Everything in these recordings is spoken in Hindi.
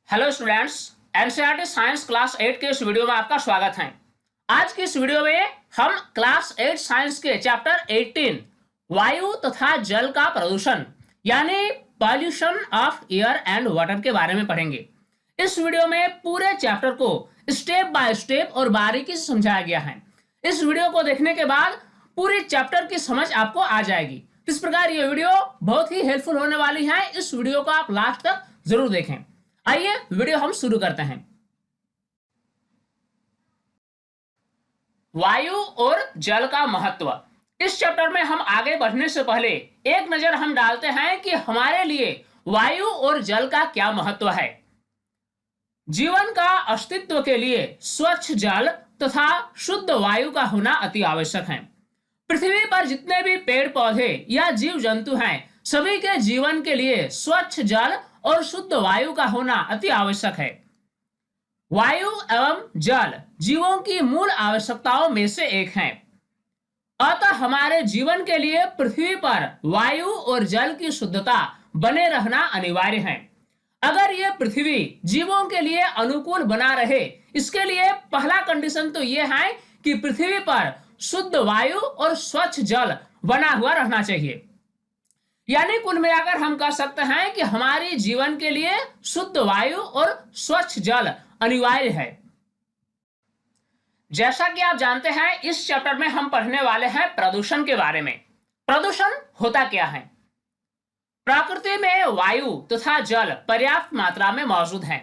Hello students, NCERT science class 8 के इस वीडियो में आपका स्वागत है। आज की इस वीडियो में हम क्लास 8 साइंस के चैप्टर 18 वायु तथा जल का प्रदूषण यानी pollution of air and water के बारे में पढ़ेंगे। इस वीडियो में पूरे चैप्टर को स्टेप बाय स्टेप और बारीकी से समझाया गया है। इस वीडियो को देखने के बाद पूरी चैप्टर की समझ आपको आ जाएगी। इस प्रकार ये वीडियो बहुत ही हेल्पफुल होने वाली है। इस वीडियो को आप लास्ट तक जरूर देखें। आइए वीडियो हम शुरू करते हैं। वायु और जल का महत्व। इस चैप्टर में हम आगे बढ़ने से पहले एक नजर हम डालते हैं कि हमारे लिए वायु और जल का क्या महत्व है। जीवन का अस्तित्व के लिए स्वच्छ जल तथा शुद्ध वायु का होना अति आवश्यक है। पृथ्वी पर जितने भी पेड़ पौधे या जीव जंतु हैं, सभी के जीवन के लिए स्वच्छ जल और शुद्ध वायु का होना अति आवश्यक है। वायु एवं जल जीवों की मूल आवश्यकताओं में से एक है। अतः हमारे जीवन के लिए पृथ्वी पर वायु और जल की शुद्धता बने रहना अनिवार्य है। अगर ये पृथ्वी जीवों के लिए अनुकूल बना रहे, इसके लिए पहला कंडीशन तो यह है कि पृथ्वी पर शुद्ध वायु और स्वच्छ जल बना हुआ रहना चाहिए। यानी कुल मिलाकर हम कह सकते हैं कि हमारी जीवन के लिए शुद्ध वायु और स्वच्छ जल अनिवार्य है। जैसा कि आप जानते हैं, इस चैप्टर में हम पढ़ने वाले हैं प्रदूषण के बारे में। प्रदूषण होता क्या है? प्रकृति में वायु तथा जल पर्याप्त मात्रा में मौजूद हैं,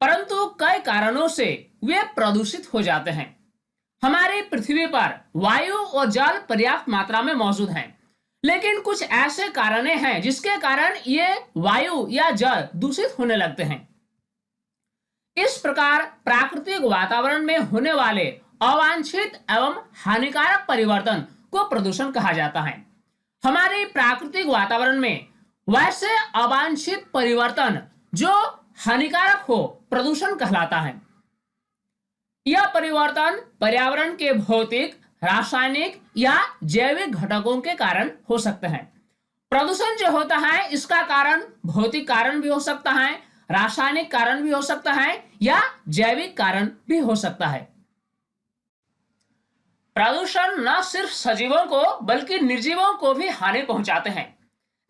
परंतु कई कारणों से वे प्रदूषित हो जाते हैं। हमारी पृथ्वी पर वायु और जल पर्याप्त मात्रा में मौजूद हैं, लेकिन कुछ ऐसे कारण हैं जिसके कारण ये वायु या जल दूषित होने लगते हैं। इस प्रकार प्राकृतिक वातावरण में होने वाले अवांछित एवं हानिकारक परिवर्तन को प्रदूषण कहा जाता है। हमारे प्राकृतिक वातावरण में वैसे अवांछित परिवर्तन जो हानिकारक हो, प्रदूषण कहलाता है। यह परिवर्तन पर्यावरण के भौतिक, रासायनिक या जैविक घटकों के कारण हो सकते हैं। प्रदूषण जो होता है, इसका कारण भौतिक कारण भी हो सकता है, रासायनिक कारण भी हो सकता है या जैविक कारण भी हो सकता है। प्रदूषण न सिर्फ सजीवों को बल्कि निर्जीवों को भी हानि पहुंचाते हैं।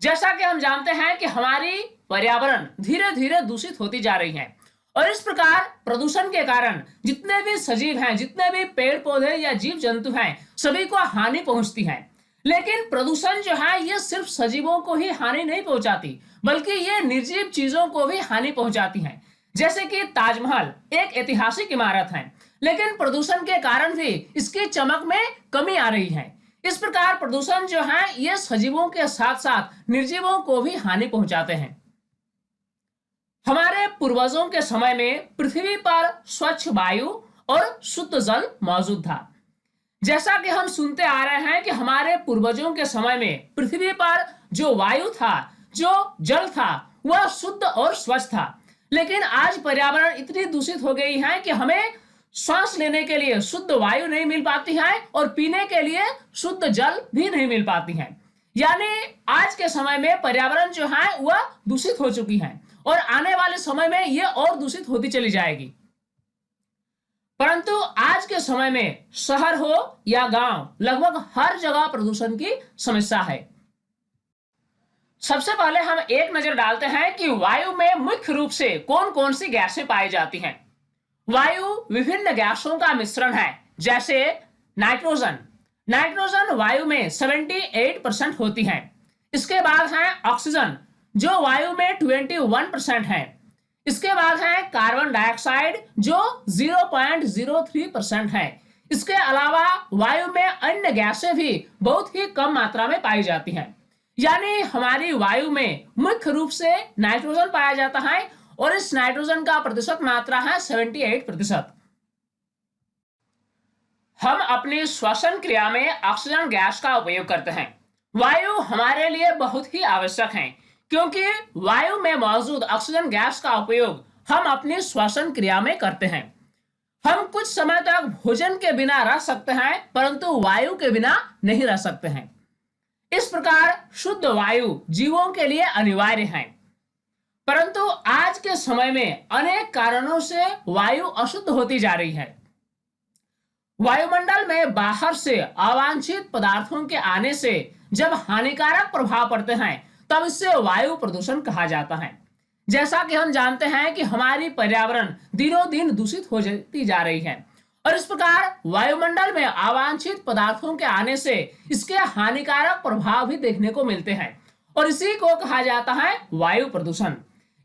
जैसा कि हम जानते हैं कि हमारी पर्यावरण धीरे धीरे दूषित होती जा रही है, और इस प्रकार प्रदूषण के कारण जितने भी सजीव हैं, जितने भी पेड़ पौधे या जीव जंतु हैं, सभी को हानि पहुंचती है। लेकिन प्रदूषण जो है, ये सिर्फ सजीवों को ही हानि नहीं पहुंचाती, बल्कि ये निर्जीव चीजों को भी हानि पहुंचाती है। जैसे कि ताजमहल एक ऐतिहासिक इमारत है, लेकिन प्रदूषण के कारण भी इसकी चमक में कमी आ रही है। इस प्रकार प्रदूषण जो है, ये सजीवों के साथ साथ निर्जीवों को भी हानि पहुंचाते हैं। हमारे पूर्वजों के समय में पृथ्वी पर स्वच्छ वायु और शुद्ध जल मौजूद था। जैसा कि हम सुनते आ रहे हैं कि हमारे पूर्वजों के समय में पृथ्वी पर जो वायु था, जो जल था, वह शुद्ध और स्वच्छ था। लेकिन आज पर्यावरण इतनी दूषित हो गई है कि हमें सांस लेने के लिए शुद्ध वायु नहीं मिल पाती है और पीने के लिए शुद्ध जल भी नहीं मिल पाती है। यानी आज के समय में पर्यावरण जो है वह दूषित हो चुकी है, और आने वाले समय में यह और दूषित होती चली जाएगी। परंतु आज के समय में शहर हो या गांव, लगभग हर जगह प्रदूषण की समस्या है। सबसे पहले हम एक नजर डालते हैं कि वायु में मुख्य रूप से कौन कौन सी गैसें पाई जाती हैं। वायु विभिन्न गैसों का मिश्रण है, जैसे नाइट्रोजन। नाइट्रोजन वायु में 78% होती है। इसके बाद है ऑक्सीजन, जो वायु में 21% है। इसके बाद है कार्बन डाइऑक्साइड, जो 0.03% है। इसके अलावा वायु में अन्य गैसें भी बहुत ही कम मात्रा में पाई जाती हैं। यानी हमारी वायु में मुख्य रूप से नाइट्रोजन पाया जाता है, और इस नाइट्रोजन का प्रतिशत मात्रा है 78%। हम अपनी श्वसन क्रिया में ऑक्सीजन गैस का उपयोग करते हैं। वायु हमारे लिए बहुत ही आवश्यक है, क्योंकि वायु में मौजूद ऑक्सीजन गैस का उपयोग हम अपनी श्वसन क्रिया में करते हैं। हम कुछ समय तक भोजन के बिना रह सकते हैं, परंतु वायु के बिना नहीं रह सकते हैं। इस प्रकार शुद्ध वायु जीवों के लिए अनिवार्य है। परंतु आज के समय में अनेक कारणों से वायु अशुद्ध होती जा रही है। वायुमंडल में बाहर से अवांछित पदार्थों के आने से जब हानिकारक प्रभाव पड़ते हैं तब इससे वायु प्रदूषण कहा जाता है। जैसा कि हम जानते हैं कि हमारी पर्यावरण दिनों दिन दूषित हो जाती जा रही है और इस प्रकार वायुमंडल में अवांछित पदार्थों के आने से इसके हानिकारक प्रभाव भी देखने को मिलते हैं और इसी को कहा जाता है वायु प्रदूषण।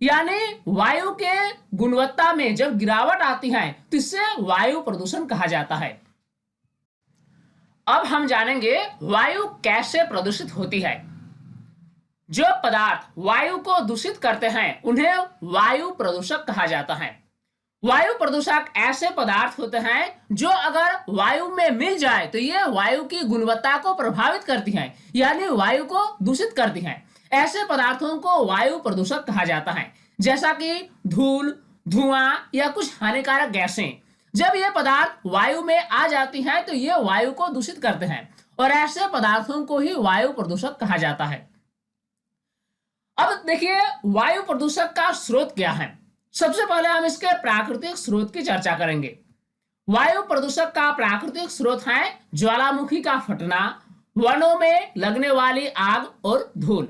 यानी वायु के गुणवत्ता में जब गिरावट आती है तो इससे वायु प्रदूषण कहा जाता है। अब हम जानेंगे वायु कैसे प्रदूषित होती है। जो पदार्थ वायु को दूषित करते हैं उन्हें वायु प्रदूषक कहा जाता है। वायु प्रदूषक ऐसे पदार्थ होते हैं जो अगर वायु में मिल जाए तो ये वायु की गुणवत्ता को प्रभावित करती हैं, यानी वायु को दूषित करती हैं। ऐसे पदार्थों को वायु प्रदूषक कहा जाता है, जैसा कि धूल, धुआं या कुछ हानिकारक गैसें। जब ये पदार्थ वायु में आ जाती हैं तो ये वायु को दूषित करते हैं और ऐसे पदार्थों को ही वायु प्रदूषक कहा जाता है। अब देखिए वायु प्रदूषक का स्रोत क्या है। सबसे पहले हम इसके प्राकृतिक स्रोत की चर्चा करेंगे। वायु प्रदूषक का प्राकृतिक स्रोत है ज्वालामुखी का फटना, वनों में लगने वाली आग और धूल।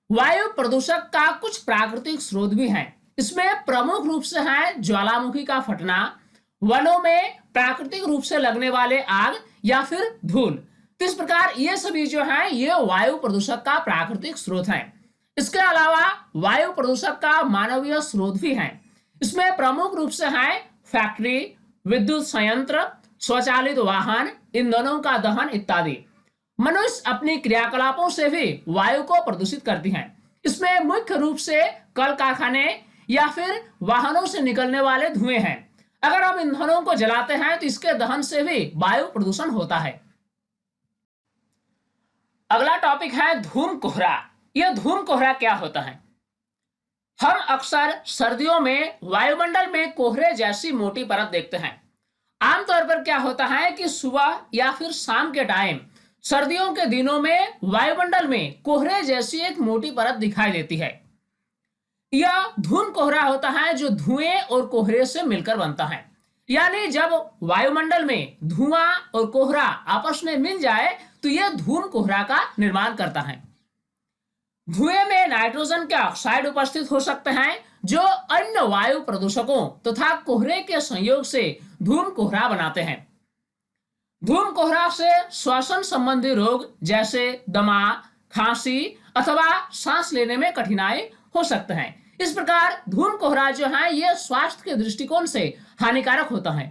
वायु प्रदूषक का कुछ प्राकृतिक स्रोत भी हैं। इसमें प्रमुख रूप से है ज्वालामुखी का फटना, वनों में प्राकृतिक रूप से लगने वाले आग या फिर धूल। तो इस प्रकार ये सभी जो है ये वायु प्रदूषक का प्राकृतिक स्रोत है। इसके अलावा वायु प्रदूषक का मानवीय स्रोत भी है। इसमें प्रमुख रूप से है फैक्ट्री, विद्युत संयंत्र, स्वचालित वाहन, ईंधनों का दहन इत्यादि। मनुष्य अपनी क्रियाकलापों से भी वायु को प्रदूषित करती हैं। इसमें मुख्य रूप से कल कारखाने या फिर वाहनों से निकलने वाले धुएं हैं। अगर हम ईंधनों को जलाते हैं तो इसके दहन से भी वायु प्रदूषण होता है। अगला टॉपिक है धूम कोहरा। यह धूम कोहरा क्या होता है? हम अक्सर सर्दियों में वायुमंडल में कोहरे जैसी मोटी परत देखते हैं। आमतौर पर क्या होता है कि सुबह या फिर शाम के टाइम सर्दियों के दिनों में वायुमंडल में कोहरे जैसी एक मोटी परत दिखाई देती है। यह धूम कोहरा होता है जो धुएं और कोहरे से मिलकर बनता है। यानी जब वायुमंडल में धुआं और कोहरा आपस में मिल जाए तो यह धूम कोहरा का निर्माण करता है। धुएं में नाइट्रोजन के ऑक्साइड उपस्थित हो सकते हैं जो अन्य वायु प्रदूषकों तथा कोहरे के संयोग से धूम कोहरा बनाते हैं। धूम कोहरा से श्वसन संबंधी रोग जैसे दमा, खांसी अथवा सांस लेने में कठिनाई हो सकते हैं। इस प्रकार धूम कोहरा जो है ये स्वास्थ्य के दृष्टिकोण से हानिकारक होता है।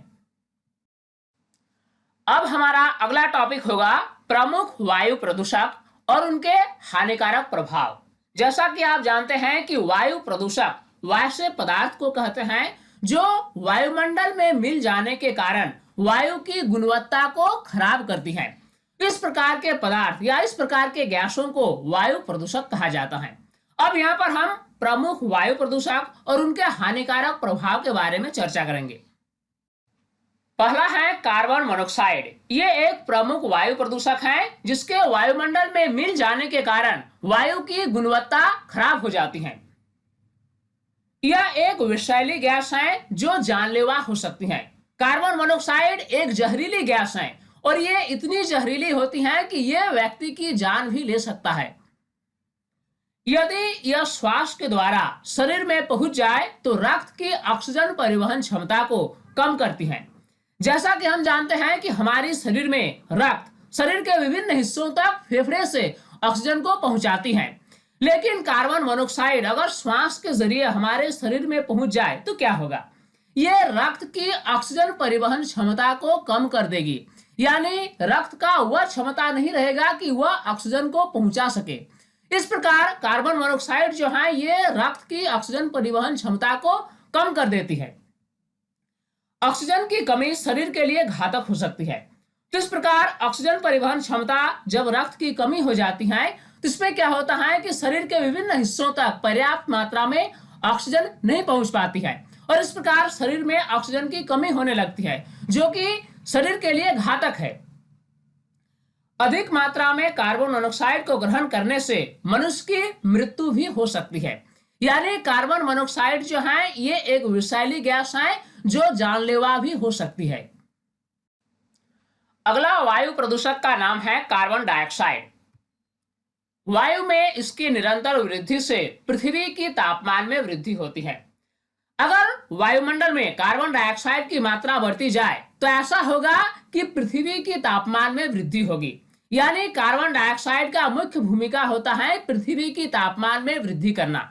अब हमारा अगला टॉपिक होगा प्रमुख वायु प्रदूषक और उनके हानिकारक प्रभाव। जैसा कि आप जानते हैं कि वायु प्रदूषक वैसे पदार्थ को कहते हैं जो वायुमंडल में मिल जाने के कारण वायु की गुणवत्ता को खराब करती है। इस प्रकार के पदार्थ या इस प्रकार के गैसों को वायु प्रदूषक कहा जाता है। अब यहाँ पर हम प्रमुख वायु प्रदूषक और उनके हानिकारक प्रभाव के बारे में चर्चा करेंगे। पहला है कार्बन मोनोऑक्साइड। ये एक प्रमुख वायु प्रदूषक है जिसके वायुमंडल में मिल जाने के कारण वायु की गुणवत्ता खराब हो जाती है। यह एक विषैली गैस है जो जानलेवा हो सकती है। कार्बन मोनोऑक्साइड एक जहरीली गैस है और ये इतनी जहरीली होती है कि यह व्यक्ति की जान भी ले सकता है। यदि यह श्वास के द्वारा शरीर में पहुंच जाए तो रक्त की ऑक्सीजन परिवहन क्षमता को कम करती है। जैसा कि हम जानते हैं कि हमारे शरीर में रक्त शरीर के विभिन्न हिस्सों तक फेफड़े से ऑक्सीजन को पहुंचाती है, लेकिन कार्बन मोनोऑक्साइड अगर श्वास के जरिए हमारे शरीर में पहुंच जाए तो क्या होगा? यह रक्त की ऑक्सीजन परिवहन क्षमता को कम कर देगी, यानी रक्त का वह क्षमता नहीं रहेगा कि वह ऑक्सीजन को पहुंचा सके। इस प्रकार कार्बन मोनोऑक्साइड जो है ये रक्त की ऑक्सीजन परिवहन क्षमता को कम कर देती है। ऑक्सीजन की कमी शरीर के लिए घातक हो सकती है। तो इस प्रकार ऑक्सीजन परिवहन क्षमता जब रक्त की कमी हो जाती है तो इसमें क्या होता है कि शरीर के विभिन्न हिस्सों तक पर्याप्त मात्रा में ऑक्सीजन नहीं पहुंच पाती है और इस प्रकार शरीर में ऑक्सीजन की कमी होने लगती है जो कि शरीर के लिए घातक है। अधिक मात्रा में कार्बन मोनोऑक्साइड को ग्रहण करने से मनुष्य की मृत्यु भी हो सकती है। यानी कार्बन मोनोऑक्साइड जो है ये एक विषैली गैस है जो जानलेवा भी हो सकती है। अगला वायु प्रदूषक का नाम है कार्बन डाइऑक्साइड। वायु में इसकी निरंतर वृद्धि से पृथ्वी की तापमान में वृद्धि होती है। अगर वायुमंडल में कार्बन डाइऑक्साइड की मात्रा बढ़ती जाए तो ऐसा होगा कि पृथ्वी की तापमान में वृद्धि होगी। यानी कार्बन डाइऑक्साइड का मुख्य भूमिका होता है पृथ्वी की तापमान में वृद्धि करना।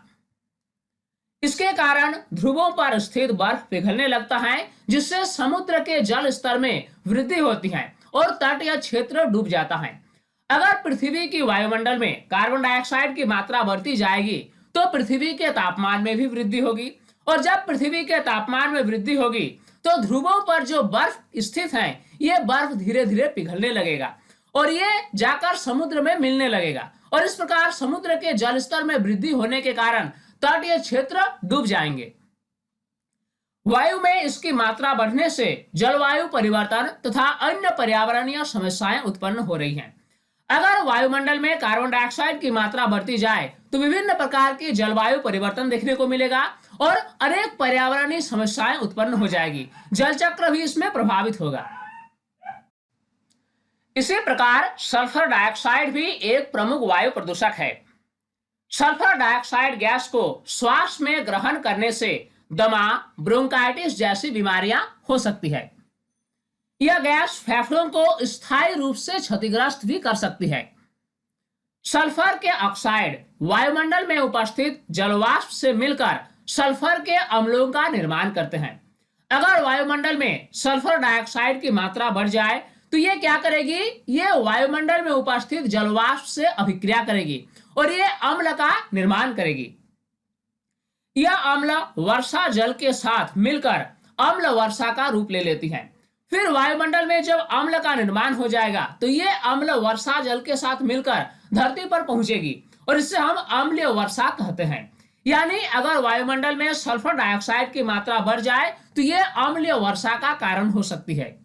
इसके कारण ध्रुवों पर स्थित बर्फ पिघलने लगता है, जिससे समुद्र के जल स्तर में वृद्धि होती है और तटीय क्षेत्र डूब जाता है। अगर पृथ्वी की वायुमंडल में कार्बन डाइऑक्साइड की मात्रा बढ़ती जाएगी तो पृथ्वी के तापमान में भी वृद्धि होगी, और जब पृथ्वी के तापमान में वृद्धि होगी तो ध्रुवों पर जो बर्फ स्थित है ये बर्फ धीरे धीरे पिघलने लगेगा और ये जाकर समुद्र में मिलने लगेगा, और इस प्रकार समुद्र के जल स्तर में वृद्धि होने के कारण तटीय क्षेत्र डूब जाएंगे। वायु में इसकी मात्रा बढ़ने से जलवायु परिवर्तन तथा अन्य पर्यावरणीय समस्याएं उत्पन्न हो रही हैं। अगर वायुमंडल में कार्बन डाइऑक्साइड की मात्रा बढ़ती जाए तो विभिन्न प्रकार की जलवायु परिवर्तन देखने को मिलेगा और अनेक पर्यावरणीय समस्याएं उत्पन्न हो जाएगी। जल चक्र भी इसमें प्रभावित होगा। इसी प्रकार सल्फर डाइऑक्साइड भी एक प्रमुख वायु प्रदूषक है। सल्फर डाइऑक्साइड गैस को श्वास में ग्रहण करने से दमा, ब्रोंकाइटिस जैसी बीमारियां हो सकती है। यह गैस फेफड़ों को स्थायी रूप से क्षतिग्रस्त भी कर सकती है। सल्फर के ऑक्साइड वायुमंडल में उपस्थित जलवाष्प से मिलकर सल्फर के अम्लों का निर्माण करते हैं। अगर वायुमंडल में सल्फर डाइऑक्साइड की मात्रा बढ़ जाए तो ये क्या करेगी, ये वायुमंडल में उपस्थित जलवाष्प से अभिक्रिया करेगी और ये अम्ल का निर्माण करेगी। यह अम्ल वर्षा जल के साथ मिलकर अम्ल वर्षा का रूप ले लेती है। फिर वायुमंडल में जब अम्ल का निर्माण हो जाएगा तो ये अम्ल वर्षा जल के साथ मिलकर धरती पर पहुंचेगी और इससे हम अम्लीय वर्षा कहते हैं। यानी अगर वायुमंडल में सल्फर डाइऑक्साइड की मात्रा बढ़ जाए तो ये अम्लीय वर्षा का कारण हो सकती है।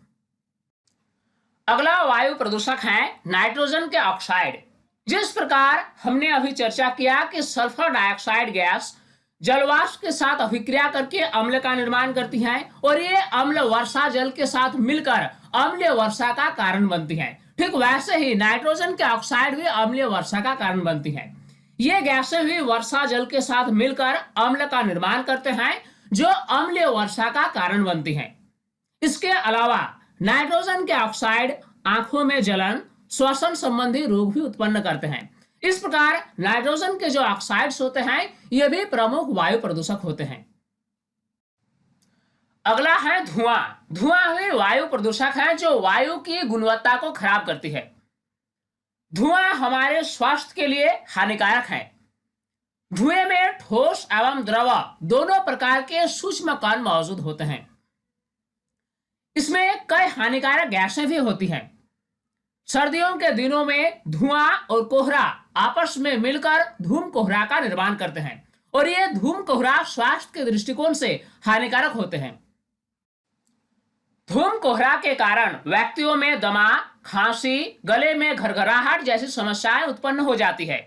अगला वायु प्रदूषक है नाइट्रोजन के ऑक्साइड। जिस प्रकार हमने अभी चर्चा किया कि सल्फर डाइऑक्साइड गैस जलवाष्प के साथ अभिक्रिया करके अम्ल का निर्माण करती है और ये अम्ल वर्षा जल के साथ मिलकर अम्लीय वर्षा का कारण बनती है, ठीक वैसे ही नाइट्रोजन के ऑक्साइड भी अम्लीय वर्षा का कारण बनती है। ये गैसें भी वर्षा जल के साथ मिलकर अम्ल का निर्माण करते हैं जो अम्लीय वर्षा का कारण बनती है। इसके अलावा नाइट्रोजन के ऑक्साइड आंखों में जलन, श्वसन संबंधी रोग भी उत्पन्न करते हैं। इस प्रकार नाइट्रोजन के जो ऑक्साइड्स होते हैं ये भी प्रमुख वायु प्रदूषक होते हैं। अगला है धुआं। धुआं भी वायु प्रदूषक है जो वायु की गुणवत्ता को खराब करती है। धुआं हमारे स्वास्थ्य के लिए हानिकारक है। धुएं में ठोस एवं द्रव दोनों प्रकार के सूक्ष्म कण मौजूद होते हैं। इसमें कई हानिकारक गैसें भी होती हैं। सर्दियों के दिनों में धुआं और कोहरा आपस में मिलकर धूम कोहरा का निर्माण करते हैं और ये धूम कोहरा स्वास्थ्य के दृष्टिकोण से हानिकारक होते हैं। धूम कोहरा के कारण व्यक्तियों में दमा, खांसी, गले में घरघराहट जैसी समस्याएं उत्पन्न हो जाती है।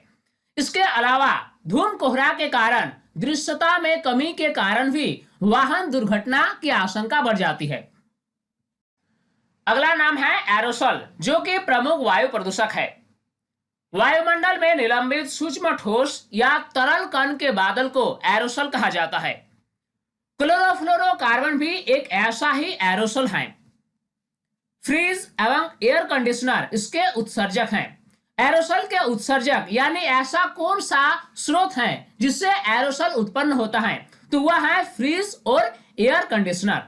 इसके अलावा धूम कोहरा के कारण दृश्यता में कमी के कारण भी वाहन दुर्घटना की आशंका बढ़ जाती है। अगला नाम है एरोसोल, जो कि प्रमुख वायु प्रदूषक है। वायुमंडल में निलंबित सूक्ष्म ठोस या तरल कण के बादल को एरोसोल कहा जाता है। क्लोरोफ्लोरोकार्बन भी एक ऐसा ही एरोसोल है। फ्रीज एवं एयर कंडीशनर इसके उत्सर्जक हैं। एरोसोल के उत्सर्जक यानी ऐसा कौन सा स्रोत है जिससे एरोसोल उत्पन्न होता है, तो वह है फ्रीज और एयर कंडीशनर।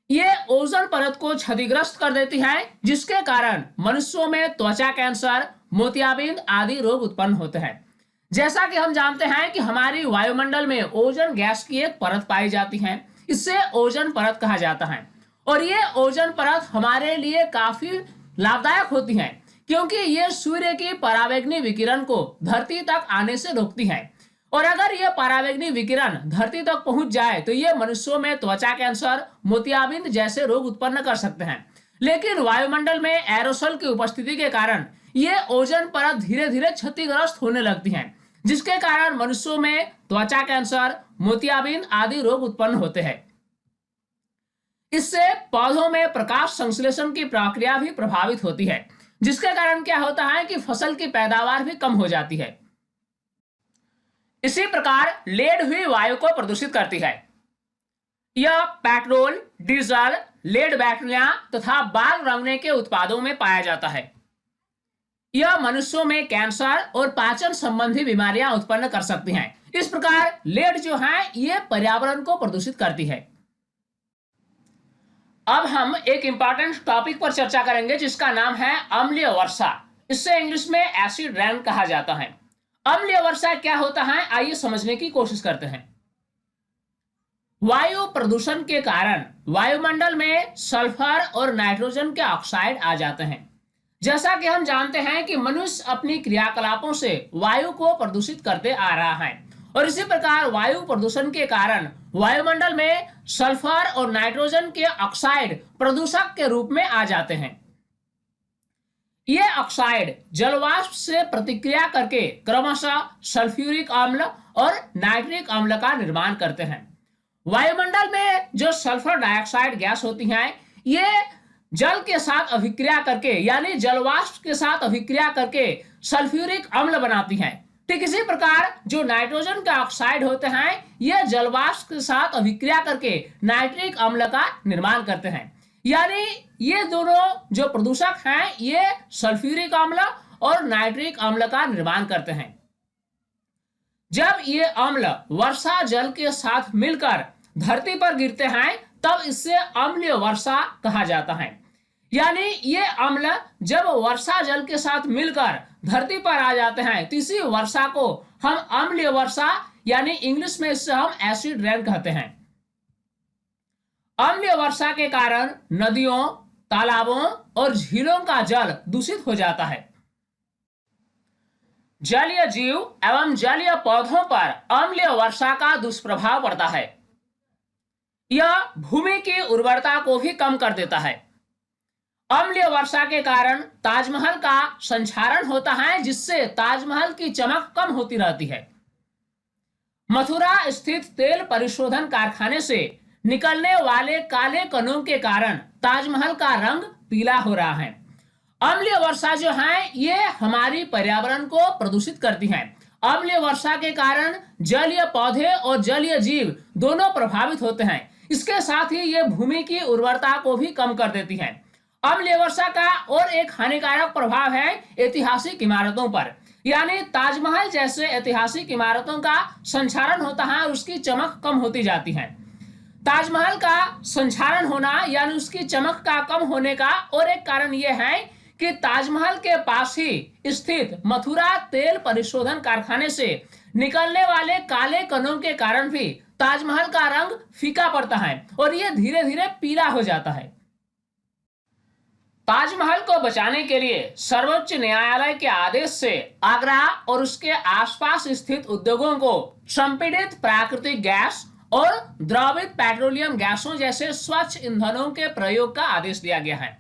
ये ओजोन परत को क्षतिग्रस्त कर देती है, जिसके कारण मनुष्यों में त्वचा कैंसर, मोतियाबिंद आदि रोग उत्पन्न होते हैं। जैसा कि हम जानते हैं कि हमारी वायुमंडल में ओजोन गैस की एक परत पाई जाती है, इससे ओजोन परत कहा जाता है। और ये ओजोन परत हमारे लिए काफी लाभदायक होती है क्योंकि ये सूर्य की परावैंगनी विकिरण को धरती तक आने से रोकती है। और अगर ये परावैंगनी विकिरण धरती तक पहुंच जाए तो ये मनुष्यों में त्वचा कैंसर, मोतियाबिंद जैसे रोग उत्पन्न कर सकते हैं। लेकिन वायुमंडल में एरोसोल की उपस्थिति के कारण ये ओजोन परत धीरे धीरे क्षतिग्रस्त होने लगती है, जिसके कारण मनुष्यों में त्वचा कैंसर, मोतियाबिंद आदि रोग उत्पन्न होते हैं। इससे पौधों में प्रकाश संश्लेषण की प्रक्रिया भी प्रभावित होती है, जिसके कारण क्या होता है कि फसल की पैदावार भी कम हो जाती है। इसी प्रकार लेड भी वायु को प्रदूषित करती है। यह पेट्रोल, डीजल, लेड बैटरियां तथा बाल रंगने के उत्पादों में पाया जाता है। यह मनुष्यों में कैंसर और पाचन संबंधी बीमारियां उत्पन्न कर सकती हैं। इस प्रकार लेड जो है ये पर्यावरण को प्रदूषित करती है। अब हम एक इंपॉर्टेंट टॉपिक पर चर्चा करेंगे जिसका नाम है अम्लीय वर्षा। इससे इंग्लिश में एसिड रेन कहा जाता है। अम्लीय वर्षा क्या होता है, आइए समझने की कोशिश करते हैं। वायु प्रदूषण के कारण वायुमंडल में सल्फर और नाइट्रोजन के ऑक्साइड आ जाते हैं। जैसा कि हम जानते हैं कि मनुष्य अपनी क्रियाकलापों से वायु को प्रदूषित करते आ रहा है और इसी प्रकार वायु प्रदूषण के कारण वायुमंडल में सल्फर और नाइट्रोजन के ऑक्साइड प्रदूषक के रूप में आ जाते हैं। ये ऑक्साइड जलवाष्प से प्रतिक्रिया करके क्रमशः सल्फ्यूरिक अम्ल और नाइट्रिक अम्ल का निर्माण करते हैं। वायुमंडल में जो सल्फर डाइऑक्साइड गैस होती है ये जल के साथ अभिक्रिया करके यानी जलवाष्प के साथ अभिक्रिया करके सल्फ्यूरिक अम्ल बनाती हैं। ठीक इसी प्रकार जो नाइट्रोजन के ऑक्साइड होते हैं ये जलवाष्प के साथ अभिक्रिया करके नाइट्रिक अम्ल का निर्माण करते हैं। यानी ये दोनों जो प्रदूषक हैं ये सल्फ्यूरिक अम्ल और नाइट्रिक अम्ल का निर्माण करते हैं। जब ये अम्ल वर्षा जल के साथ मिलकर धरती पर गिरते हैं तब इससे अम्लीय वर्षा कहा जाता है। यानी ये अम्ल जब वर्षा जल के साथ मिलकर धरती पर आ जाते हैं तो इसी वर्षा को हम अम्लीय वर्षा यानी इंग्लिश में इससे हम एसिड रेन कहते हैं। अम्लीय वर्षा के कारण नदियों, तालाबों और झीलों का जल दूषित हो जाता है। जलीय जीव एवं जलीय पौधों पर अम्लीय वर्षा का दुष्प्रभाव पड़ता है। यह भूमि की उर्वरता को भी कम कर देता है। अम्लीय वर्षा के कारण ताजमहल का संक्षारण होता है जिससे ताजमहल की चमक कम होती रहती है। मथुरा स्थित तेल परिशोधन कारखाने से निकलने वाले काले कणों के कारण ताजमहल का रंग पीला हो रहा है। अम्लीय वर्षा जो है ये हमारी पर्यावरण को प्रदूषित करती है। अम्लीय वर्षा के कारण जलीय पौधे और जलीय जीव दोनों प्रभावित होते हैं। इसके साथ ही ये भूमि की उर्वरता को भी कम कर देती है। अम्लीय वर्षा का और एक हानिकारक प्रभाव है ऐतिहासिक इमारतों पर। यानी ताजमहल जैसे ऐतिहासिक इमारतों का संक्षारण होता है और उसकी चमक कम होती जाती है। ताजमहल का संक्षारण होना यानी उसकी चमक का कम होने का और एक कारण यह है कि ताजमहल के पास ही स्थित मथुरा तेल परिशोधन कारखाने से निकलने वाले काले कणों के कारण भी ताजमहल का रंग फीका पड़ता है और यह धीरे धीरे पीला हो जाता है। ताजमहल को बचाने के लिए सर्वोच्च न्यायालय के आदेश से आगरा और उसके आसपास स्थित उद्योगों को संपीड़ित प्राकृतिक गैस और द्रवित पेट्रोलियम गैसों जैसे स्वच्छ ईंधनों के प्रयोग का आदेश दिया गया है।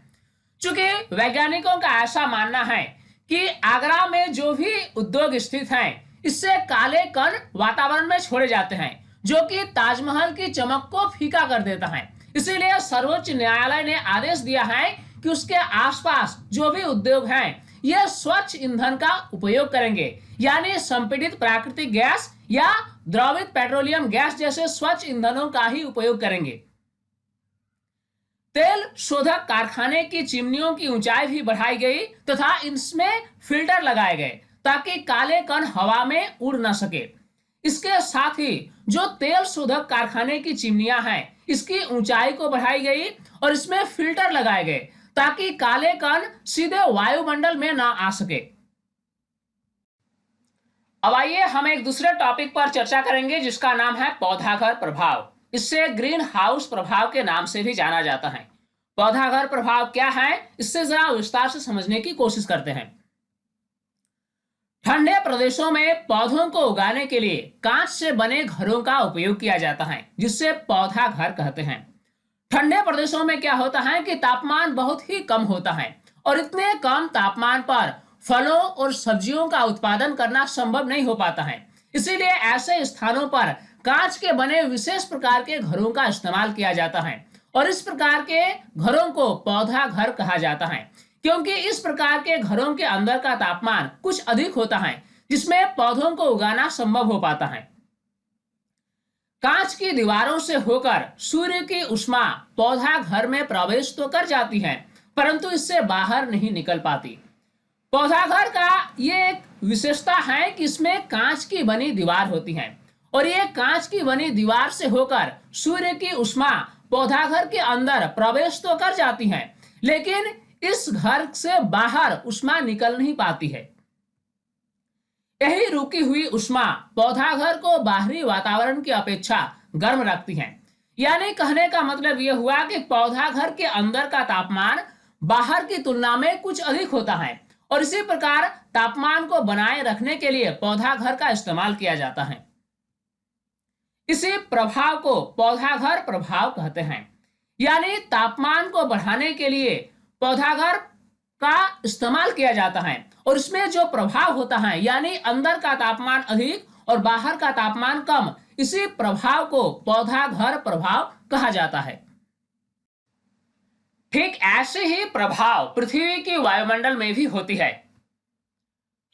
चूंकि वैज्ञानिकों का ऐसा मानना है कि आगरा में जो भी उद्योग स्थित हैं इससे काले कण वातावरण में छोड़े जाते हैं जो कि ताजमहल की चमक को फीका कर देता है। इसीलिए सर्वोच्च न्यायालय ने आदेश दिया है कि उसके आसपास जो भी उद्योग हैं ये स्वच्छ ईंधन का उपयोग करेंगे यानी संपीड़ित प्राकृतिक गैस या द्रवित पेट्रोलियम गैस जैसे स्वच्छ ईंधनों का ही उपयोग करेंगे। तेल शोधक कारखाने की चिमनियों की ऊंचाई भी बढ़ाई गई तथा इसमें फिल्टर लगाए गए ताकि काले कण हवा में उड़ न सके। इसके साथ ही जो तेल शोधक कारखाने की चिमनियां हैं इसकी ऊंचाई को बढ़ाई गई और इसमें फिल्टर लगाए गए ताकि काले कण सीधे वायुमंडल में ना आ सके। अब आइए हम एक दूसरे टॉपिक पर चर्चा करेंगे जिसका नाम है पौधाघर प्रभाव। इससे ग्रीन हाउस प्रभाव के नाम से भी जाना जाता है। पौधाघर प्रभाव क्या है इससे जरा विस्तार से समझने की कोशिश करते हैं। ठंडे प्रदेशों में पौधों को उगाने के लिए कांच से बने घरों का उपयोग किया जाता है जिससे पौधा घर कहते हैं। ठंडे प्रदेशों में क्या होता है कि तापमान बहुत ही कम होता है और इतने कम तापमान पर फलों और सब्जियों का उत्पादन करना संभव नहीं हो पाता है। इसीलिए ऐसे स्थानों पर कांच के बने विशेष प्रकार के घरों का इस्तेमाल किया जाता है और इस प्रकार के घरों को पौधा घर कहा जाता है, क्योंकि इस प्रकार के घरों के अंदर का तापमान कुछ अधिक होता है जिसमें पौधों को उगाना संभव हो पाता है। कांच की दीवारों से होकर सूर्य की उष्मा पौधा घर में प्रवेश तो कर जाती है, परंतु इससे बाहर नहीं निकल पाती। पौधा घर का ये एक विशेषता है कि इसमें कांच की बनी दीवार होती है और ये कांच की बनी दीवार से होकर सूर्य की उष्मा पौधा घर के अंदर प्रवेश तो कर जाती है, लेकिन इस घर से बाहर उष्मा निकल नहीं पाती है। यही रुकी हुई उष्मा पौधा घर को बाहरी वातावरण की अपेक्षा गर्म रखती है। यानी कहने का मतलब यह हुआ कि पौधा घर के अंदर का तापमान बाहर की तुलना में कुछ अधिक होता है और इसी प्रकार तापमान को बनाए रखने के लिए पौधा घर का इस्तेमाल किया जाता है। इसी प्रभाव को पौधा घर प्रभाव कहते हैं। यानी तापमान को बढ़ाने के लिए पौधा घर का इस्तेमाल किया जाता है और इसमें जो प्रभाव होता है, यानी अंदर का तापमान अधिक और बाहर का तापमान कम, इसी प्रभाव को पौधा घर प्रभाव कहा जाता है। ठीक ऐसे ही प्रभाव पृथ्वी की वायुमंडल में भी होती है।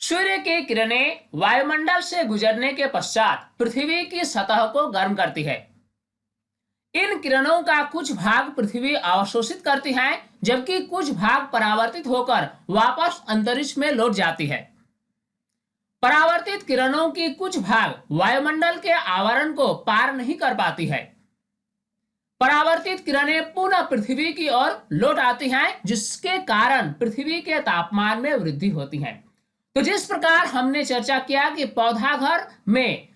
सूर्य की किरणें वायुमंडल से गुजरने के पश्चात पृथ्वी की सतह को गर्म करती है। इन किरणों का कुछ भाग पृथ्वी अवशोषित करती है, जबकि कुछ भाग परावर्तित होकर वापस अंतरिक्ष में लौट जाती है। परावर्तित किरणों की कुछ भाग वायुमंडल के आवरण को पार नहीं कर पाती है। परावर्तित किरणें पुनः पृथ्वी की ओर लौट आती हैं, जिसके कारण पृथ्वी के तापमान में वृद्धि होती है। तो जिस प्रकार हमने चर्चा किया कि पौधा घर में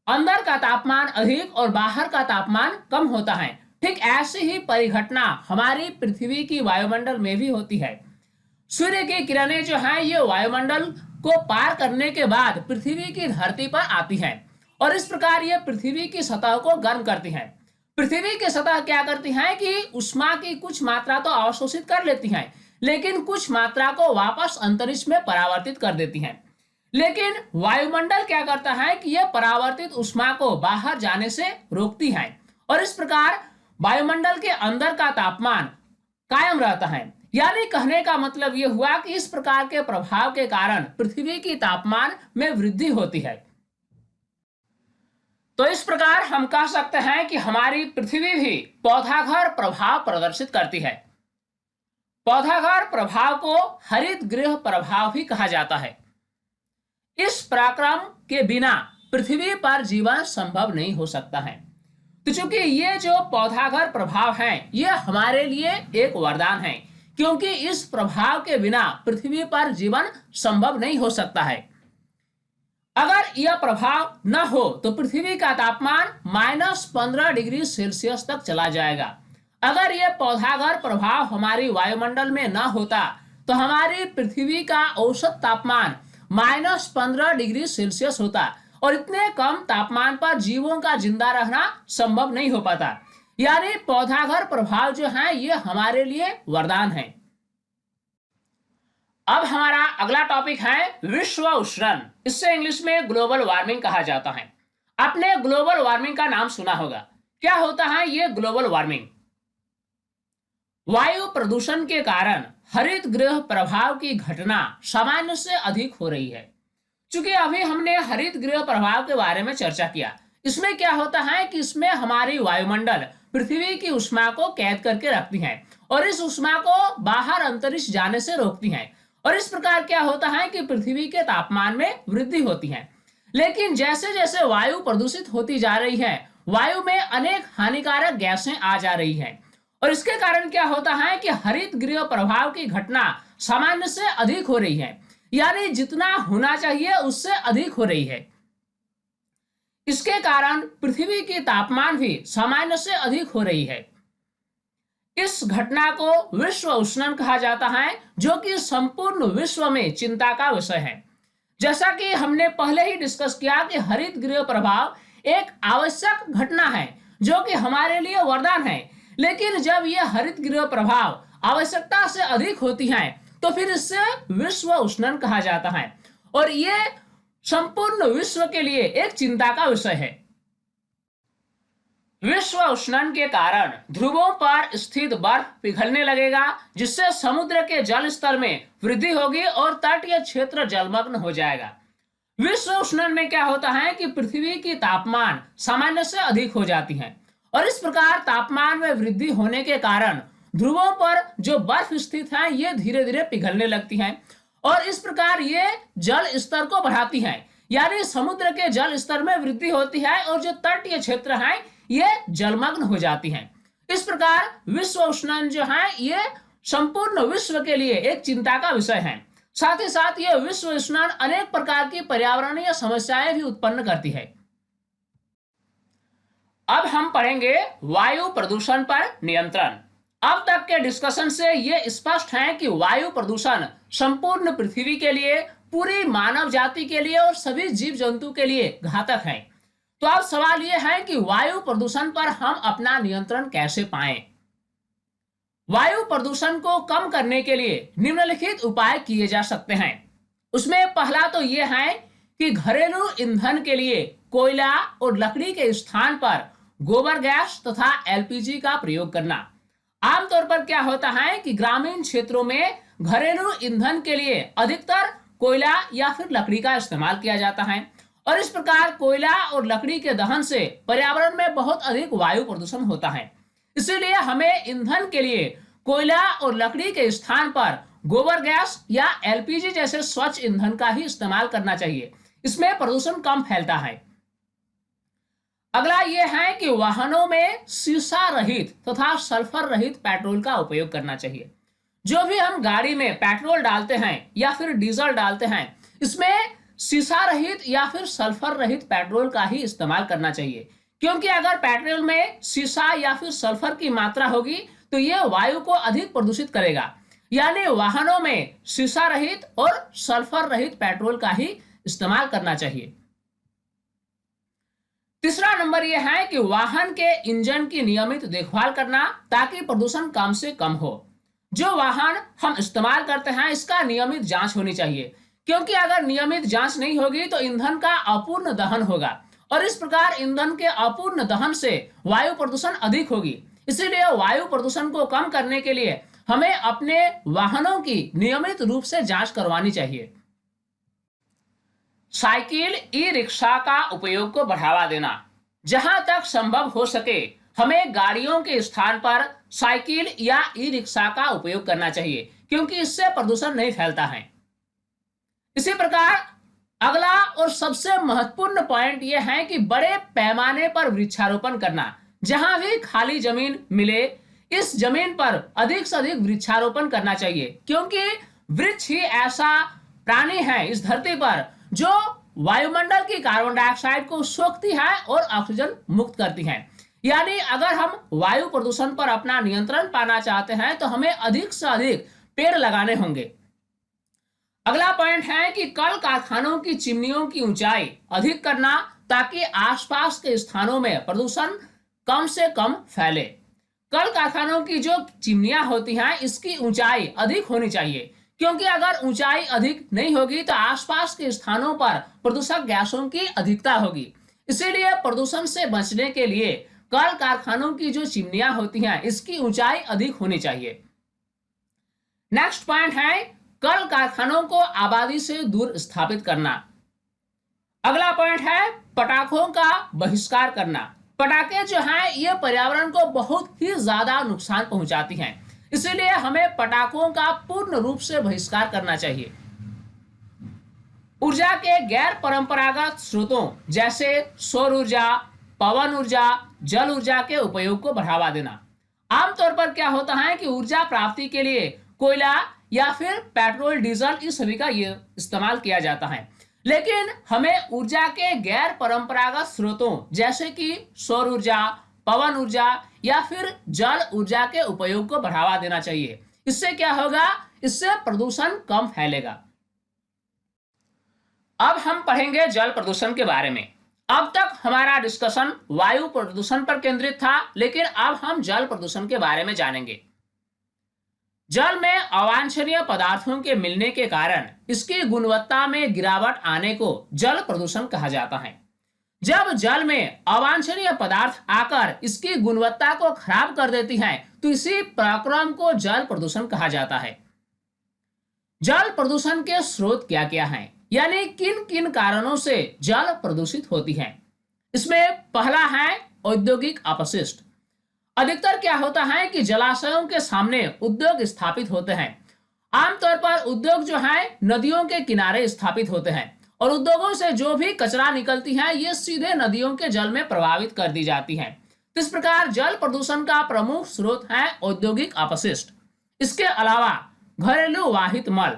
अंदर का तापमान अधिक और बाहर का तापमान कम होता है, ठीक ऐसी ही परिघटना हमारी पृथ्वी की वायुमंडल में भी होती है। सूर्य की किरणें जो हैं ये वायुमंडल को पार करने के बाद पृथ्वी की धरती पर आती हैं और इस प्रकार ये पृथ्वी की सतह को गर्म करती हैं। पृथ्वी की सतह क्या करती है कि उष्मा की कुछ मात्रा तो अवशोषित कर लेती है, लेकिन कुछ मात्रा को वापस अंतरिक्ष में परावर्तित कर देती है। लेकिन वायुमंडल क्या करता है कि यह परावर्तित उष्मा को बाहर जाने से रोकती है और इस प्रकार वायुमंडल के अंदर का तापमान कायम रहता है। यानी कहने का मतलब यह हुआ कि इस प्रकार के प्रभाव के कारण पृथ्वी की तापमान में वृद्धि होती है। तो इस प्रकार हम कह सकते हैं कि हमारी पृथ्वी भी पौधाघर प्रभाव प्रदर्शित करती है। पौधाघर प्रभाव को हरित गृह प्रभाव भी कहा जाता है। इस पराक्रम के बिना पृथ्वी पर जीवन संभव नहीं हो सकता है। तो चूंकि ये जो पौधाघर प्रभाव है ये हमारे लिए एक वरदान है, क्योंकि इस प्रभाव के बिना पृथ्वी पर जीवन संभव नहीं हो सकता है। अगर यह प्रभाव न हो तो पृथ्वी का तापमान -15 डिग्री सेल्सियस तक चला जाएगा। अगर यह पौधाघर प्रभाव हमारी वायुमंडल में न होता तो हमारी पृथ्वी का औसत तापमान -15 डिग्री सेल्सियस होता और इतने कम तापमान पर जीवों का जिंदा रहना संभव नहीं हो पाता। यानी पौधाघर प्रभाव जो है ये हमारे लिए वरदान है। अब हमारा अगला टॉपिक है विश्व उष्णन। इससे इंग्लिश में ग्लोबल वार्मिंग कहा जाता है। आपने ग्लोबल वार्मिंग का नाम सुना होगा। क्या होता है ये ग्लोबल वार्मिंग? वायु प्रदूषण के कारण हरित गृह प्रभाव की घटना सामान्य से अधिक हो रही है। चूंकि अभी हमने हरित गृह प्रभाव के बारे में चर्चा किया, इसमें क्या होता है कि इसमें हमारी वायुमंडल पृथ्वी की उष्मा को कैद करके रखती है और इस उष्मा को बाहर अंतरिक्ष जाने से रोकती है और इस प्रकार क्या होता है कि पृथ्वी के तापमान में वृद्धि होती है। लेकिन जैसे जैसे वायु प्रदूषित होती जा रही है, वायु में अनेक हानिकारक गैसें आ जा रही हैं और इसके कारण क्या होता है कि हरित गृह प्रभाव की घटना सामान्य से अधिक हो रही है। यानी जितना होना चाहिए उससे अधिक हो रही है। इसके कारण पृथ्वी की तापमान भी सामान्य से अधिक हो रही है। इस घटना को विश्व उष्णन कहा जाता है, जो कि संपूर्ण विश्व में चिंता का विषय है। जैसा कि हमने पहले ही डिस्कस किया कि हरित गृह प्रभाव एक आवश्यक घटना है जो कि हमारे लिए वरदान है, लेकिन जब यह हरित गृह प्रभाव आवश्यकता से अधिक होती है तो फिर इससे विश्व उष्णन कहा जाता है और ये संपूर्ण विश्व के लिए एक चिंता का विषय है। विश्व उष्णन के कारण ध्रुवों पर स्थित बर्फ पिघलने लगेगा, जिससे समुद्र के जल स्तर में वृद्धि होगी और तटीय क्षेत्र जलमग्न हो जाएगा। विश्व उष्णन में क्या होता है कि पृथ्वी की तापमान सामान्य से अधिक हो जाती है और इस प्रकार तापमान में वृद्धि होने के कारण ध्रुवों पर जो बर्फ स्थित है ये धीरे धीरे पिघलने लगती है और इस प्रकार ये जल स्तर को बढ़ाती है, यानी समुद्र के जल स्तर में वृद्धि होती है और जो तटीय क्षेत्र है ये जलमग्न हो जाती हैं। इस प्रकार विश्व उष्णन जो है ये संपूर्ण विश्व के लिए एक चिंता का विषय है। साथ ही साथ ये विश्व उष्णन अनेक प्रकार की पर्यावरणीय समस्याएं भी उत्पन्न करती है। अब हम पढ़ेंगे वायु प्रदूषण पर नियंत्रण। अब तक के डिस्कशन से ये स्पष्ट है कि वायु प्रदूषण संपूर्ण पृथ्वी के लिए, पूरी मानव जाति के लिए और सभी जीव जंतु के लिए घातक है। तो अब सवाल यह है कि वायु प्रदूषण पर हम अपना नियंत्रण कैसे पाएं? वायु प्रदूषण को कम करने के लिए निम्नलिखित उपाय किए जा सकते हैं। उसमें पहला तो यह है कि घरेलू ईंधन के लिए कोयला और लकड़ी के स्थान पर गोबर गैस तथा एलपीजी का प्रयोग करना। आमतौर पर क्या होता है कि ग्रामीण क्षेत्रों में घरेलू ईंधन के लिए अधिकतर कोयला या फिर लकड़ी का इस्तेमाल किया जाता है और इस प्रकार कोयला और लकड़ी के दहन से पर्यावरण में बहुत अधिक वायु प्रदूषण होता है। इसीलिए हमें ईंधन के लिए कोयला और लकड़ी के स्थान पर गोबर गैस या एलपीजी जैसे स्वच्छ ईंधन का ही इस्तेमाल करना चाहिए। इसमें प्रदूषण कम फैलता है। अगला यह है कि वाहनों में शीशा रहित तथा सल्फर रहित पेट्रोल का उपयोग करना चाहिए। जो भी हम गाड़ी में पेट्रोल डालते हैं या फिर डीजल डालते हैं, इसमें शीशा रहित या फिर सल्फर रहित पेट्रोल का ही इस्तेमाल करना चाहिए, क्योंकि अगर पेट्रोल में शीशा या फिर सल्फर की मात्रा होगी तो यह वायु को अधिक प्रदूषित करेगा। यानी वाहनों में शीशा रहित और सल्फर रहित पेट्रोल का ही इस्तेमाल करना चाहिए। तीसरा नंबर यह है कि वाहन के इंजन की नियमित देखभाल करना ताकि प्रदूषण कम से कम हो। जो वाहन हम इस्तेमाल करते हैं इसका नियमित जांच होनी चाहिए, क्योंकि अगर नियमित जांच नहीं होगी तो ईंधन का अपूर्ण दहन होगा और इस प्रकार ईंधन के अपूर्ण दहन से वायु प्रदूषण अधिक होगी। इसीलिए वायु प्रदूषण को कम करने के लिए हमें अपने वाहनों की नियमित रूप से जांच करवानी चाहिए। साइकिल, ई रिक्शा का उपयोग को बढ़ावा देना। जहां तक संभव हो सके हमें गाड़ियों के स्थान पर साइकिल या ई रिक्शा का उपयोग करना चाहिए, क्योंकि इससे प्रदूषण नहीं फैलता है। इसी प्रकार अगला और सबसे महत्वपूर्ण पॉइंट यह है कि बड़े पैमाने पर वृक्षारोपण करना। जहां भी खाली जमीन मिले इस जमीन पर अधिक से अधिक वृक्षारोपण करना चाहिए, क्योंकि वृक्ष ही ऐसा प्राणी है इस धरती पर जो वायुमंडल की कार्बन डाइऑक्साइड को सोखती है और ऑक्सीजन मुक्त करती है। यानी अगर हम वायु प्रदूषण पर अपना नियंत्रण पाना चाहते हैं तो हमें अधिक से अधिक पेड़ लगाने होंगे। अगला पॉइंट है कि कल कारखानों की चिमनियों की ऊंचाई अधिक करना ताकि आसपास के स्थानों में प्रदूषण कम से कम फैले। कल कारखानों की जो चिमनियां होती हैं इसकी ऊंचाई अधिक होनी चाहिए, क्योंकि अगर ऊंचाई अधिक नहीं होगी तो आसपास के स्थानों पर प्रदूषक गैसों की अधिकता होगी। इसीलिए प्रदूषण से बचने के लिए कल कारखानों की जो चिमनियां होती हैं इसकी ऊंचाई अधिक होनी चाहिए। नेक्स्ट पॉइंट है कल कारखानों को आबादी से दूर स्थापित करना। अगला पॉइंट है पटाखों का बहिष्कार करना। पटाखे जो हैं ये पर्यावरण को बहुत ही ज्यादा नुकसान पहुंचाती हैं, इसीलिए हमें पटाखों का पूर्ण रूप से बहिष्कार करना चाहिए। ऊर्जा के गैर परंपरागत स्रोतों जैसे सौर ऊर्जा, पवन ऊर्जा, जल ऊर्जा के उपयोग को बढ़ावा देना। आमतौर पर क्या होता है कि ऊर्जा प्राप्ति के लिए कोयला या फिर पेट्रोल, डीजल इस सभी का ये इस्तेमाल किया जाता है, लेकिन हमें ऊर्जा के गैर परंपरागत स्रोतों जैसे कि सौर ऊर्जा, पवन ऊर्जा या फिर जल ऊर्जा के उपयोग को बढ़ावा देना चाहिए। इससे क्या होगा, इससे प्रदूषण कम फैलेगा। अब हम पढ़ेंगे जल प्रदूषण के बारे में। अब तक हमारा डिस्कशन वायु प्रदूषण पर केंद्रित था, लेकिन अब हम जल प्रदूषण के बारे में जानेंगे। जल में अवांछनीय पदार्थों के मिलने के कारण इसकी गुणवत्ता में गिरावट आने को जल प्रदूषण कहा जाता है। जब जल में अवांछनीय पदार्थ आकर इसकी गुणवत्ता को खराब कर देती हैं, तो इसी प्रक्रम को जल प्रदूषण कहा जाता है। जल प्रदूषण के स्रोत क्या क्या हैं, यानी किन किन कारणों से जल प्रदूषित होती है। इसमें पहला है औद्योगिक अपशिष्ट। अधिकतर क्या होता है कि जलाशयों के सामने उद्योग स्थापित होते हैं। आमतौर पर उद्योग जो है नदियों के किनारे स्थापित होते हैं और उद्योगों से जो भी कचरा निकलती है ये सीधे नदियों के जल में प्रभावित कर दी जाती है। इस प्रकार जल प्रदूषण का प्रमुख स्रोत है औद्योगिक अपशिष्ट। इसके अलावा घरेलू वाहित मल,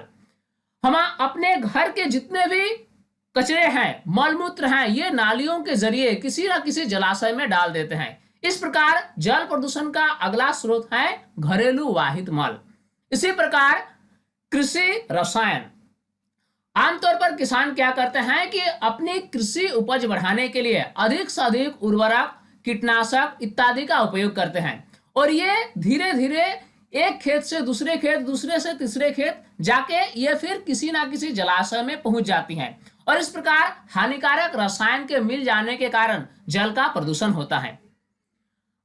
हम अपने घर के जितने भी कचरे हैं, मल मूत्र हैं, ये नालियों के जरिए किसी न किसी जलाशय में डाल देते हैं। इस प्रकार जल प्रदूषण का अगला स्रोत है घरेलू वाहित मल। इसी प्रकार कृषि रसायन। आमतौर पर किसान क्या करते हैं कि अपनी कृषि उपज बढ़ाने के लिए अधिक से अधिक उर्वरक, कीटनाशक इत्यादि का उपयोग करते हैं और ये धीरे धीरे एक खेत से दूसरे खेत, दूसरे से तीसरे खेत जाके ये फिर किसी ना किसी जलाशय में पहुंच जाती हैं और इस प्रकार हानिकारक रसायन के मिल जाने के कारण जल का प्रदूषण होता है।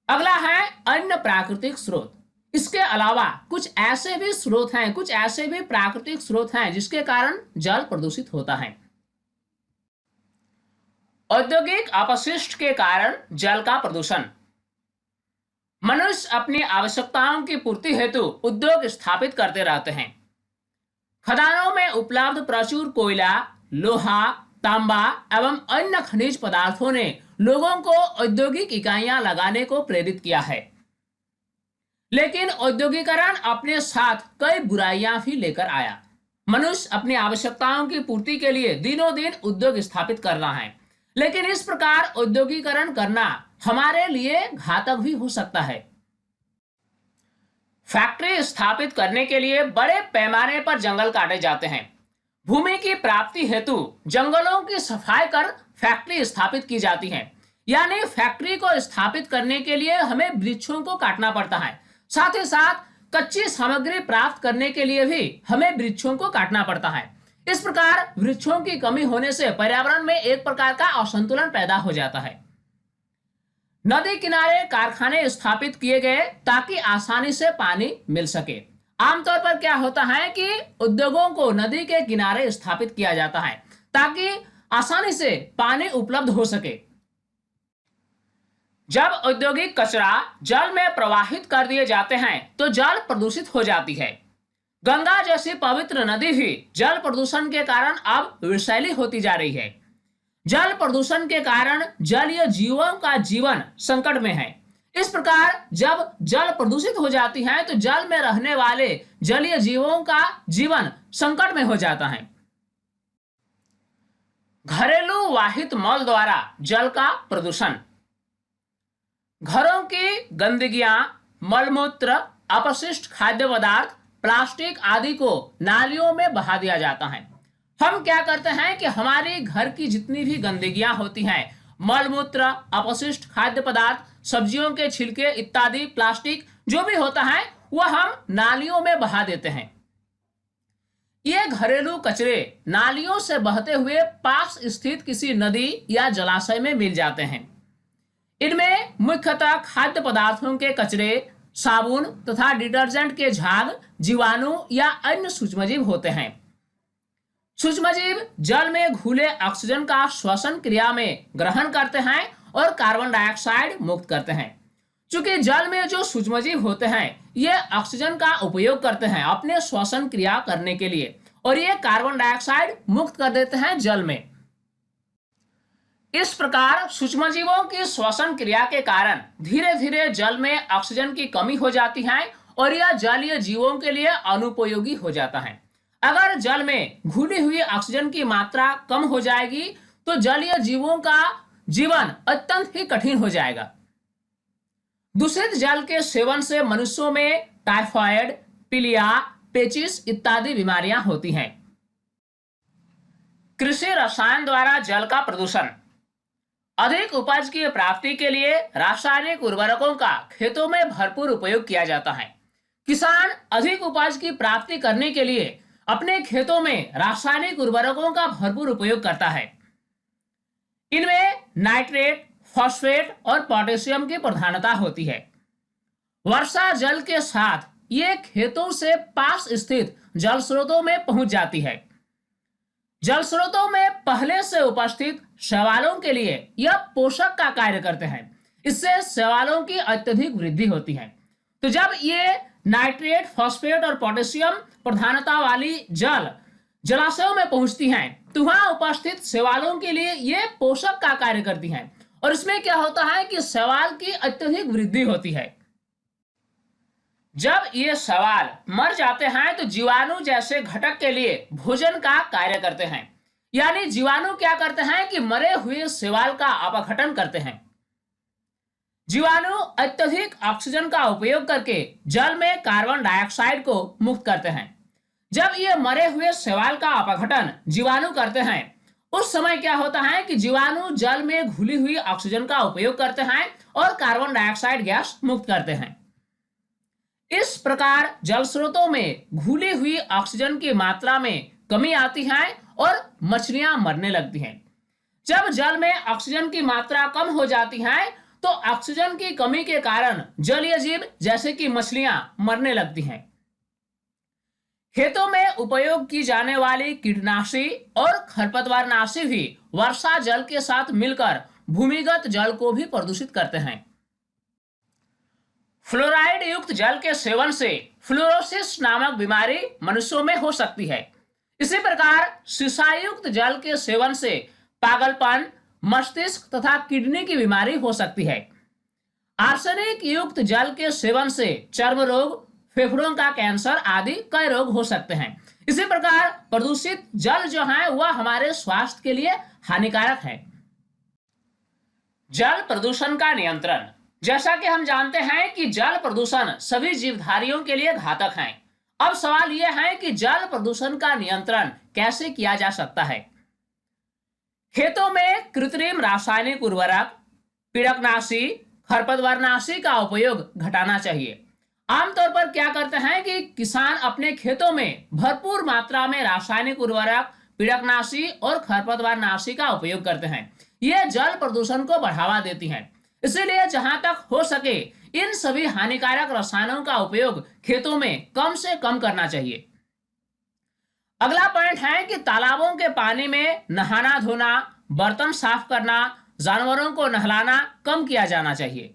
अगला है अन्य प्राकृतिक स्रोत। इसके अलावा कुछ ऐसे भी स्रोत हैं, कुछ ऐसे भी प्राकृतिक स्रोत हैं जिसके कारण जल प्रदूषित होता है। औद्योगिक अपशिष्ट के कारण जल का प्रदूषण। मनुष्य अपनी आवश्यकताओं की पूर्ति हेतु उद्योग स्थापित करते रहते हैं। खदानों में उपलब्ध प्रचुर कोयला, लोहा, तांबा एवं अन्य खनिज पदार्थों ने लोगों को औद्योगिक इकाइयां लगाने को प्रेरित किया है। लेकिन औद्योगिकरण अपने साथ कई बुराइयां भी लेकर आया। मनुष्य अपनी आवश्यकताओं की पूर्ति के लिए दिनों दिन उद्योग स्थापित कर रहा है, लेकिन इस प्रकार औद्योगिकरण करना हमारे लिए घातक भी हो सकता है। फैक्ट्री स्थापित करने के लिए बड़े पैमाने पर जंगल काटे जाते हैं। भूमि की प्राप्ति हेतु जंगलों की सफाई कर फैक्ट्री स्थापित की जाती है, यानी फैक्ट्री को स्थापित करने के लिए हमें वृक्षों को काटना पड़ता है। साथ ही साथ कच्ची सामग्री प्राप्त करने के लिए भी हमें वृक्षों को काटना पड़ता है। इस प्रकार वृक्षों की कमी होने से पर्यावरण में एक प्रकार का असंतुलन पैदा हो जाता है। नदी किनारे कारखाने स्थापित किए गए ताकि आसानी से पानी मिल सके। आमतौर पर क्या होता है कि उद्योगों को नदी के किनारे स्थापित किया जाता है ताकि आसानी से पानी उपलब्ध हो सके। जब औद्योगिक कचरा जल में प्रवाहित कर दिए जाते हैं तो जल प्रदूषित हो जाती है। गंगा जैसी पवित्र नदी भी जल प्रदूषण के कारण अब विषैली होती जा रही है। जल प्रदूषण के कारण जलीय जीवों का जीवन संकट में है। इस प्रकार जब जल प्रदूषित हो जाती है तो जल में रहने वाले जलीय जीवों का जीवन संकट में हो जाता है। घरेलू वाहित मल द्वारा जल का प्रदूषण। घरों की गंदगियां, मलमूत्र, अपशिष्ट खाद्य पदार्थ, प्लास्टिक आदि को नालियों में बहा दिया जाता है। हम क्या करते हैं कि हमारे घर की जितनी भी गंदगियां होती हैं, मलमूत्र, अपशिष्ट खाद्य पदार्थ, सब्जियों के छिलके इत्यादि, प्लास्टिक जो भी होता है वह हम नालियों में बहा देते हैं। ये घरेलू कचरे नालियों से बहते हुए पास स्थित किसी नदी या जलाशय में मिल जाते हैं। इनमें मुख्यतः खाद्य पदार्थों के कचरे, साबुन तथा डिटर्जेंट के झाग, जीवाणु या अन्य सूक्ष्मजीव होते हैं। सूक्ष्मजीव जल में घुले ऑक्सीजन का श्वसन क्रिया में ग्रहण करते हैं और कार्बन डाइऑक्साइड मुक्त करते हैं। चूंकि जल में जो सूक्ष्मजीव होते हैं ये ऑक्सीजन का उपयोग करते हैं अपने श्वसन क्रिया करने के लिए और ये कार्बन डाइऑक्साइड मुक्त कर देते हैं जल में। इस प्रकार सूक्ष्मजीवों की श्वसन क्रिया के कारण धीरे धीरे जल में ऑक्सीजन की कमी हो जाती है और यह जलीय जीवों के लिए अनुपयोगी हो जाता है। अगर जल में घुली हुई ऑक्सीजन की मात्रा कम हो जाएगी तो जलीय जीवों का जीवन अत्यंत ही कठिन हो जाएगा। दूषित जल के सेवन से मनुष्यों में टाइफाइड, पीलिया, पेचिस इत्यादि बीमारियां होती हैं। कृषि रसायन द्वारा जल का प्रदूषण। अधिक उपज की प्राप्ति के लिए रासायनिक उर्वरकों का खेतों में भरपूर उपयोग किया जाता है। किसान अधिक उपज की प्राप्ति करने के लिए अपने खेतों में रासायनिक उर्वरकों का भरपूर उपयोग करता है। इनमें नाइट्रेट, फॉस्फेट और पोटेशियम की प्रधानता होती है। वर्षा जल के साथ ये खेतों से पास स्थित जल स्रोतों में पहुंच जाती है। जल स्रोतों में पहले से उपस्थित शैवालों के लिए यह पोषक का कार्य करते हैं। इससे शैवालों की अत्यधिक वृद्धि होती है। तो जब ये नाइट्रेट, फॉस्फेट और पोटेशियम प्रधानता वाली जलाशयों में पहुंचती हैं तो वहां उपस्थित शैवालों के लिए ये पोषक का कार्य करती हैं और इसमें क्या होता है कि शैवाल की अत्यधिक वृद्धि होती है। जब ये शैवाल मर जाते हैं तो जीवाणु जैसे घटक के लिए भोजन का कार्य करते हैं। यानी जीवाणु क्या करते हैं कि मरे हुए शैवाल का अपघटन करते हैं। जीवाणु अत्यधिक ऑक्सीजन का उपयोग करके जल में कार्बन डाइऑक्साइड को मुक्त करते हैं। जब ये मरे हुए शैवाल का अपघटन जीवाणु करते हैं उस समय क्या होता है कि जीवाणु जल में घुली हुई ऑक्सीजन का उपयोग करते हैं और कार्बन डाइऑक्साइड गैस मुक्त करते हैं। इस प्रकार जल स्रोतों में घुली हुई ऑक्सीजन की मात्रा में कमी आती है और मछलियां मरने लगती हैं। जब जल में ऑक्सीजन की मात्रा कम हो जाती है तो ऑक्सीजन की कमी के कारण जलीय जीव जैसे कि मछलियां मरने लगती हैं। खेतों में उपयोग की जाने वाली कीटनाशी और खरपतवारनाशी भी वर्षा जल के साथ मिलकर भूमिगत जल को भी प्रदूषित करते हैं। फ्लोराइड युक्त जल के सेवन से फ्लोरोसिस नामक बीमारी मनुष्यों में हो सकती है। इसी प्रकार सीसायुक्त जल के सेवन से पागलपन, मस्तिष्क तथा किडनी की बीमारी हो सकती है। आर्सेनिक युक्त जल के सेवन से चर्म रोग, फेफड़ों का कैंसर आदि कई रोग हो सकते हैं। इसी प्रकार प्रदूषित जल जो है वह हमारे स्वास्थ्य के लिए हानिकारक है। जल प्रदूषण का नियंत्रण। जैसा कि हम जानते हैं कि जल प्रदूषण सभी जीवधारियों के लिए घातक है। अब सवाल यह है कि जल प्रदूषण का नियंत्रण कैसे किया जा सकता है। खेतों में कृत्रिम रासायनिक उर्वरक, पीड़कनाशी, खरपतवारनाशी का उपयोग घटाना चाहिए। आमतौर पर क्या करते हैं कि किसान अपने खेतों में भरपूर मात्रा में रासायनिक उर्वरक, पीड़कनाशी और खरपतवारनाशी का उपयोग करते हैं। यह जल प्रदूषण को बढ़ावा देती हैं। इसलिए जहां तक हो सके इन सभी हानिकारक रसायनों का उपयोग खेतों में कम से कम करना चाहिए। अगला पॉइंट है कि तालाबों के पानी में नहाना धोना, बर्तन साफ करना, जानवरों को नहलाना कम किया जाना चाहिए।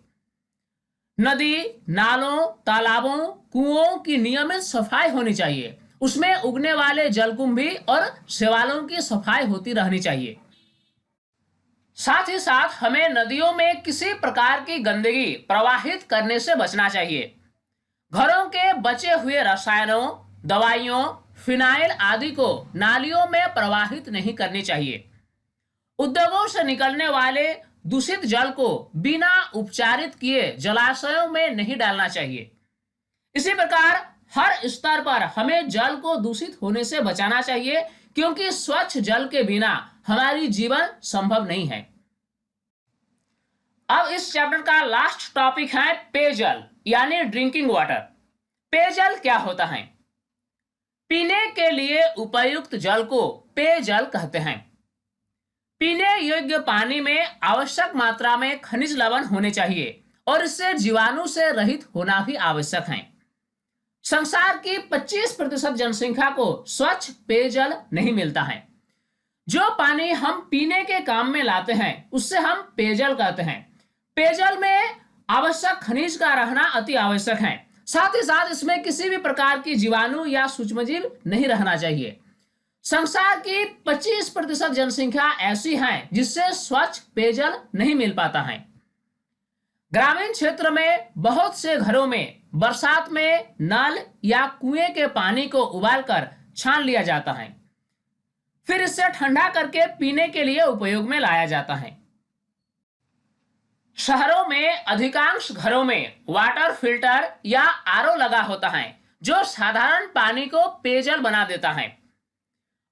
नदी, नालों, तालाबों, कुओं की नियमित सफाई होनी चाहिए। उसमें उगने वाले जलकुंभी और शैवालों की सफाई होती रहनी चाहिए। साथ ही साथ हमें नदियों में किसी प्रकार की गंदगी प्रवाहित करने से बचना चाहिए। घरों के बचे हुए रसायनों, दवाइयों, फिनाइल आदि को नालियों में प्रवाहित नहीं करनी चाहिए। उद्योगों से निकलने वाले दूषित जल को बिना उपचारित किए जलाशयों में नहीं डालना चाहिए। इसी प्रकार हर स्तर पर हमें जल को दूषित होने से बचाना चाहिए, क्योंकि स्वच्छ जल के बिना हमारी जीवन संभव नहीं है। अब इस चैप्टर का लास्ट टॉपिक है पेयजल यानी ड्रिंकिंग वाटर। पेयजल क्या होता है? पीने के लिए उपयुक्त जल को पेयजल कहते हैं। पीने योग्य पानी में आवश्यक मात्रा में खनिज लवण होने चाहिए और इससे जीवाणु से रहित होना भी आवश्यक है। संसार की 25% जनसंख्या को स्वच्छ पेयजल नहीं मिलता है। जो पानी हम पीने के काम में लाते हैं उससे हम पेयजल कहते हैं। पेयजल में आवश्यक खनिज का रहना अति आवश्यक है। साथ ही साथ इसमें किसी भी प्रकार की जीवाणु या सूक्ष्मजीव नहीं रहना चाहिए। संसार की 25% जनसंख्या ऐसी है जिससे स्वच्छ पेयजल नहीं मिल पाता है। ग्रामीण क्षेत्र में बहुत से घरों में बरसात में नल या कुएं के पानी को उबालकर छान लिया जाता है, फिर इससे ठंडा करके पीने के लिए उपयोग में लाया जाता है। शहरों में अधिकांश घरों में वाटर फिल्टर या आरओ लगा होता है जो साधारण पानी को पेयजल बना देता है।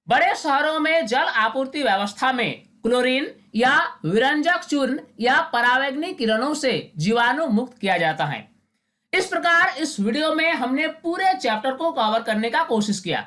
बड़े शहरों में जल आपूर्ति व्यवस्था में क्लोरीन या विरंजक चूर्ण या परावैंगनी किरणों से जीवाणु मुक्त किया जाता है। इस प्रकार इस वीडियो में हमने पूरे चैप्टर को कवर करने का कोशिश किया।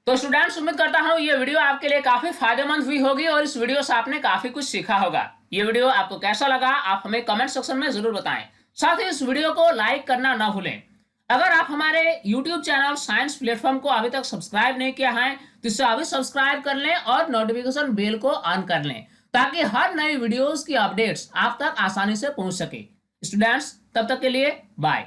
तो स्टूडेंट्स, उम्मीद करता हूं ये वीडियो आपके लिए काफी फायदेमंद हुई होगी और इस वीडियो से आपने काफी कुछ सीखा होगा। ये वीडियो आपको कैसा लगा आप हमें कमेंट सेक्शन में जरूर बताएं। साथ ही इस वीडियो को लाइक करना ना भूलें। अगर आप हमारे YouTube चैनल साइंस प्लेटफॉर्म को अभी तक सब्सक्राइब नहीं किया है तो इसे अभी सब्सक्राइब कर लें और नोटिफिकेशन बेल को ऑन कर लें ताकि हर नई वीडियोस की अपडेट्स आप तक आसानी से पहुंच सके। स्टूडेंट्स, तब तक के लिए बाय।